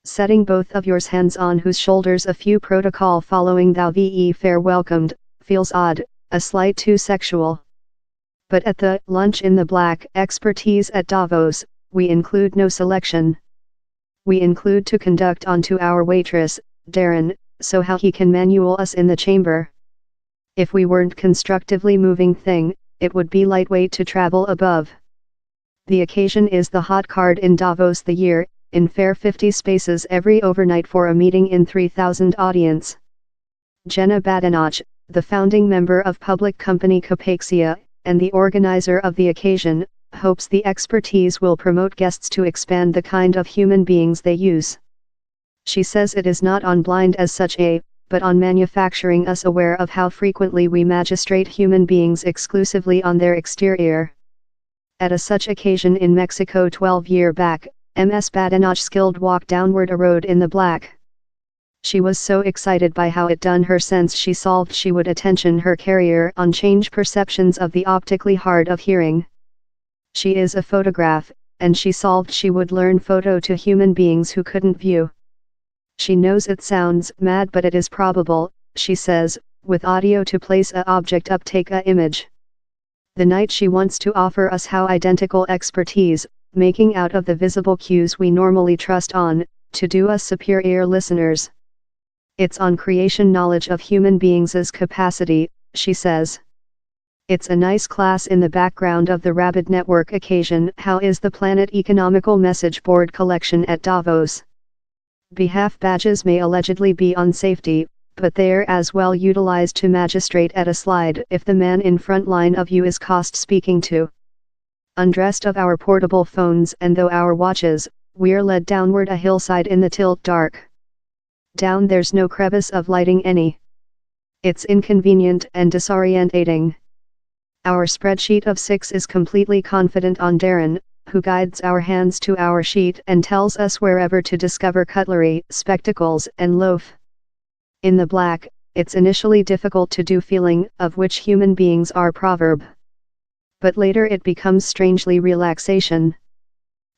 Setting both of yours hands on whose shoulders a few protocol following thou ve fair welcomed, feels odd, a slight too sexual. But at the lunch in the black expertise at Davos, we include no selection. We include to conduct onto our waitress, Darren, so how he can manual us in the chamber. If we weren't constructively moving thing, it would be lightweight to travel above. The occasion is the hot card in Davos the year, in fair 50 spaces every overnight for a meeting in 3,000 audience. Jenna Badenoch, the founding member of public company Capaxia, and the organizer of the occasion, hopes the expertise will promote guests to expand the kind of human beings they use. She says it is not on blind as such but on manufacturing us aware of how frequently we magistrate human beings exclusively on their exterior. At a such occasion in Mexico 12 years back, Ms. Badenoch skilled walk downward a road in the black. She was so excited by how it done her sense she solved she would attention her carrier on change perceptions of the optically hard of hearing. She is a photograph, and she solved she would learn photo to human beings who couldn't view. She knows it sounds mad but it is probable, she says, with audio to place a object up take a image. The night she wants to offer us how identical expertise, making out of the visible cues we normally trust on, to do us superior listeners. It's on creation knowledge of human beings' capacity, she says. It's a nice class in the background of the Rabid Network occasion. How is the Planet Economical Message Board collection at Davos? Behalf badges may allegedly be on safety, but they're as well utilized to magistrate at a slide if the man in front line of you is cost speaking to. Undressed of our portable phones and though our watches, we're led downward a hillside in the tilt dark. Down there's no crevice of lighting any. It's inconvenient and disorientating. Our spreadsheet of 6 is completely confident on Darren, who guides our hands to our sheet and tells us wherever to discover cutlery, spectacles and loaf. In the black, it's initially difficult to do feeling of which human beings are proverb. But later it becomes strangely relaxation.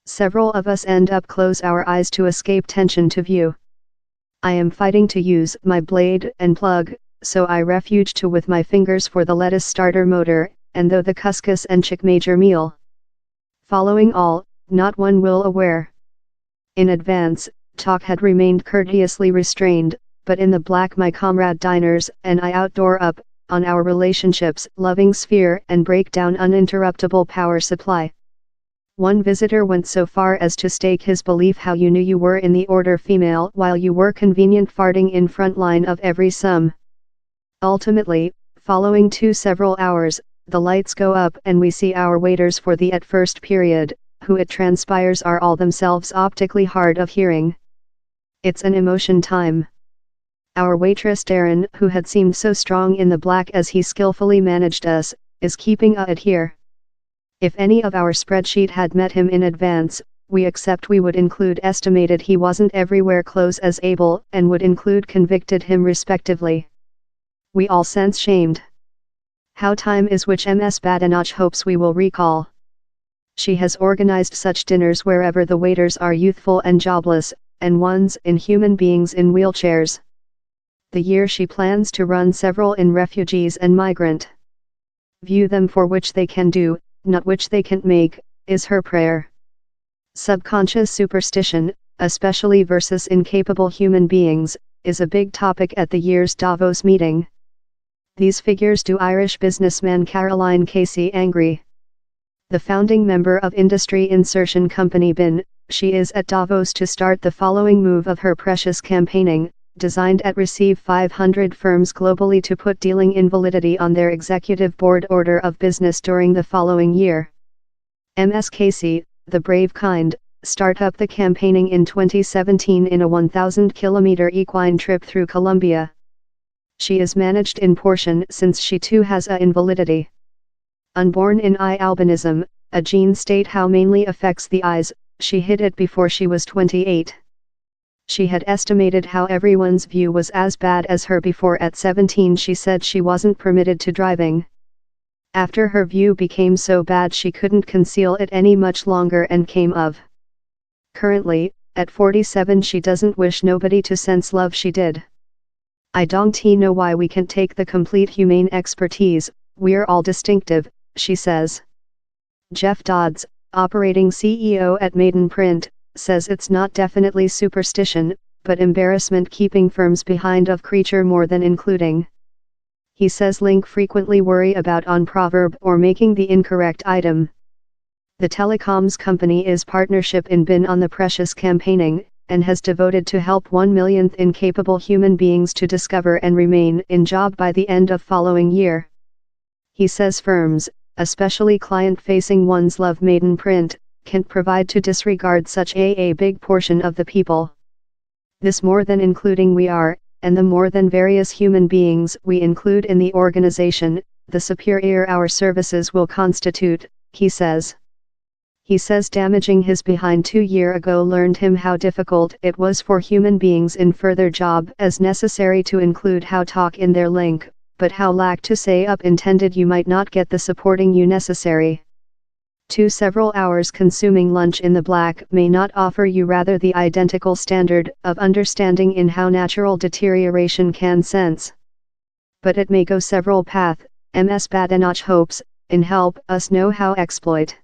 Several of us end up close our eyes to escape tension to view. I am fighting to use my blade and plug, so I refuge to with my fingers for the lettuce starter motor, and though the couscous and chick major meal. Following all, not one will aware. In advance, talk had remained courteously restrained, but in the black my comrade diners and I outdoor up, on our relationships, loving sphere and break down uninterruptible power supply. One visitor went so far as to stake his belief how you knew you were in the order female while you were convenient farting in front line of every sum. Ultimately, following several hours, the lights go up and we see our waiters for the at first period, who it transpires are all themselves optically hard of hearing. It's an emotion time. Our waitress Darren, who had seemed so strong in the black as he skillfully managed us, is keeping it here. If any of our spreadsheet had met him in advance, we accept we would include estimated he wasn't everywhere close as able and would include convicted him respectively. We all sense shamed. How time is which Ms. Badenoch hopes we will recall. She has organized such dinners wherever the waiters are youthful and jobless, and ones in human beings in wheelchairs. The year she plans to run several in refugees and migrant. View them for which they can do, not which they can't make, is her prayer. Subconscious superstition, especially versus incapable human beings, is a big topic at the year's Davos meeting. These figures do Irish businessman Caroline Casey angry. The founding member of industry insertion company BIN, she is at Davos to start the following move of her precious campaigning, designed at receive 500 firms globally to put dealing invalidity on their executive board order of business during the following year. Ms. Casey, the brave kind, start up the campaigning in 2017 in a 1,000-kilometer equine trip through Colombia. She is managed in portion since she too has a invalidity. Unborn in eye albinism, a gene state how mainly affects the eyes, she hid it before she was 28. She had estimated how everyone's view was as bad as her before at 17 she said she wasn't permitted to driving. After her view became so bad she couldn't conceal it any much longer and came of. Currently, at 47 she doesn't wish nobody to sense love she did. I don't know why we can't take the complete humane expertise, we're all distinctive, she says. Jeff Dodds, operating CEO at Maiden Print, says it's not definitely superstition, but embarrassment keeping firms behind of creature more than including. He says Link frequently worry about on proverb or making the incorrect item. The telecoms company is partnership in bin on the precious campaigning, and has devoted to help 1 millionth incapable human beings to discover and remain in job by the end of following year. He says firms, especially client-facing ones love Maiden Print, can't provide to disregard such a big portion of the people. This more than including we are, and the more than various human beings we include in the organization, the superior our services will constitute, he says. He says damaging his behind 2 years ago learned him how difficult it was for human beings in further job as necessary to include how talk in their link, but how lack to say up intended you might not get the supporting you necessary. To several hours consuming lunch in the black may not offer you rather the identical standard of understanding in how natural deterioration can sense. But it may go several path, Ms. Badenoch hopes, in help us know how exploit.